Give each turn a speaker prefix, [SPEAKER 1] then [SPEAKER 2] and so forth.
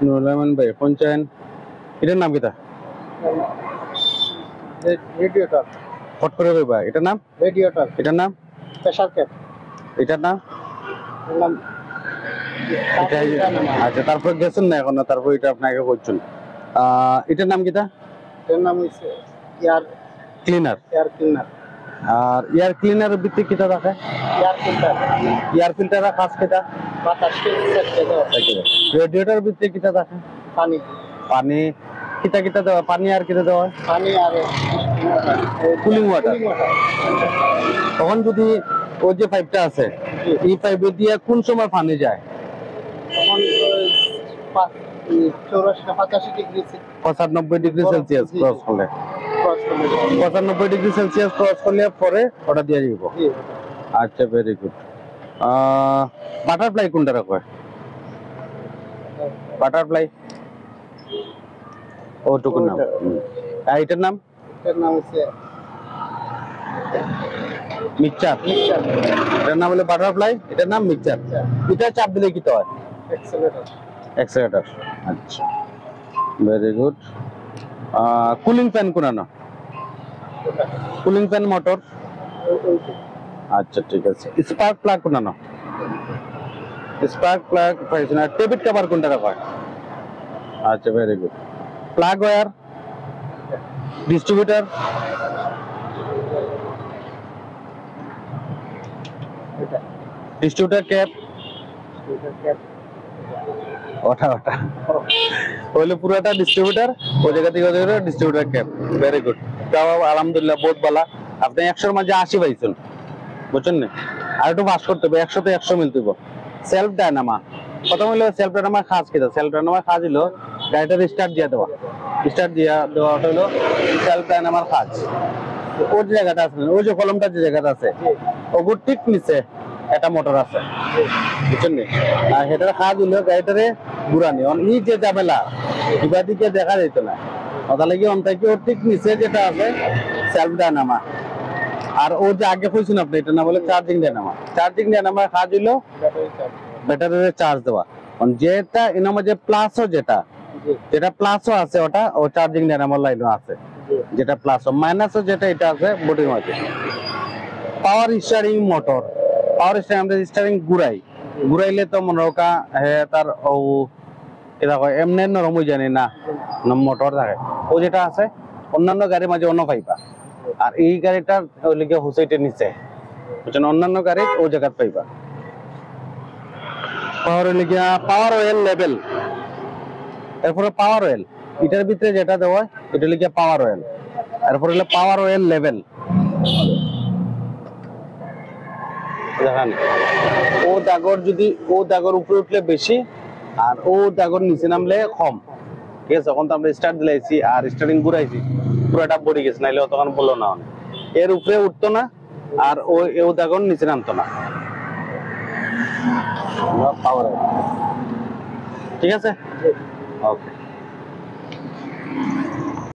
[SPEAKER 1] নুরুল আমিন ভাই পঞ্চায়েত এটার নাম কিটা
[SPEAKER 2] রেডিয়েটর
[SPEAKER 1] ফট করে কইবা এটার নাম
[SPEAKER 2] রেডিয়েটর
[SPEAKER 1] এটার নাম
[SPEAKER 2] প্রেসার ক্যাপ
[SPEAKER 1] এটার নাম
[SPEAKER 2] নাম
[SPEAKER 1] আচ্ছা তারপর গেছেন না এখন তারপর এটা আপনাকে বলছেন এটার নাম কিটা
[SPEAKER 2] এর নাম হইছে এয়ার
[SPEAKER 1] ক্লিনার
[SPEAKER 2] ক্লিনার
[SPEAKER 1] আর এয়ার ক্লিনারের ভিতরে কিটা রাখে
[SPEAKER 2] এয়ার ফিল্টার
[SPEAKER 1] এয়ার ফিল্টারের কাজ কিটা
[SPEAKER 2] বাতাসকে সেট দেওয়া
[SPEAKER 1] রেডিয়েটরের ভিতরে কিটা রাখে
[SPEAKER 2] পানি
[SPEAKER 1] পানি কিটা কিটা দেওয়া পানি আর কিটা দেওয়া
[SPEAKER 2] পানি আর
[SPEAKER 1] কুলিং ওয়াটার তখন যদি ওই যে পাইপটা আছে এই পাইপে দিয়ে কোন সময় পানি যায়
[SPEAKER 2] তখন 85 ডিগ্রি
[SPEAKER 1] 95 ডিগ্রি সেলসিয়াস ক্রস করলে 95 ডিগ্রি সেলসিয়াস ক্রস করলে পরে ওটা দিয়ে দিব আচ্ছা ভেরি গুড বাটারফ্লাই কোনটা রাখবে বাটারফ্লাই ওটুকু নাম এটার নাম
[SPEAKER 2] হচ্ছে
[SPEAKER 1] মিক্সচার এটার নাম হলো বাটারফ্লাই এটার নাম মিক্সচার এটা চাপ দিলে কি হয় এক্সেলেটর আচ্ছা ভেরি গুড কুলিং ফ্যান কোনানো কুলিং ফ্যান মোটর আচ্ছা ঠিক আছে স্পার্ক প্লাগ কোনানো স্পার্ক প্লাগ পাইছ না টেবিট কভার কোনটা রাখা আচ্ছা very good plug wire distributor distributor cap ওটা ওটা হইলে পুরোটা ডিস্ট্রিবিউটর ওই জায়গা থেকে ডিস্ট্রিবিউটর ক্যাপ ভেরি গুড তাও আলহামদুলিল্লাহ বহুত ভালো আপনি 100 এর মাঝে 80 পাইছেন বুঝছেন না আর একটু পাস করতে হবে 100 তে 100 মিলতে হবে সেলফ ডায়নামা প্রথম হলো সেলফ ডায়নামা কাজ কি সেলফ ডায়নামা কাজ হলো গাড়িটা স্টার্ট দিয়ে দেওয়া হলো সেলফ ডায়নামার কাজ ওই জায়গাটা আছে ওই যে কলমটা যে জায়গাটা আছে ওগুর ঠিক নিচে একটা মোটর আছে বুঝছেন না আর সেটার কাজ হলো গাড়িটারে ঘুরানি এই যে ঝামেলা কিবা দিকে দেখা যেত না ওটা লাগি অন্তাকি ওর ঠিক নিচে যেটা আছে সেলফ ডায়নামা আর ও যে আগে কইছেন আপনি এটা না বলে চার্জিং ডায়নামা কাজ হলো ব্যাটারিতে চার্জ দেওয়া যেটা এর মধ্যে প্লাসও যেটা প্লাসও আছে ওটা ও চার্জিং ডায়নামার লাইনও আছে যেটা প্লাসও মাইনাসও যেটা এটা আছে বডির মধ্যে পাওয়ার স্টিয়ারিং মোটর আমরা স্টিয়ারিং ঘুরাইলে তো মনে রাখা তার ও এটা কয় এমনি নরম হয়ে জানি না মোটর থাকে ও যেটা আছে অন্যান্য গাড়ির মাঝে অন্য পাইবা আর এই গাড়িটার ওই লিগে হুসাইটের নিচে বুঝছেন অন্যান্য গাড়ি ও জায়গা পাইবা পাওয়ার অয়েল লেভেল এরপরে পাওয়ার অয়েল এটার ভিতরে যেটা দেওয়া এটা লিখে পাওয়ার অয়েল এরপরে হলো পাওয়ার অয়েল লেভেল দেখেন ও দাগর উপরে উঠলে বেশি আর ও দাগর নিচে নামলে কম ঠিক আছে এখন তো আমরা স্টার্ট দিলাইছি আর স্টার্টিং ঘুরাইছি পুরোটা বডি গেছে নাইলে তখন বললো না এর উপরে উঠতো না আর ও দাগর নিচে নামতো না পাওয়ার ঠিক আছে ওকে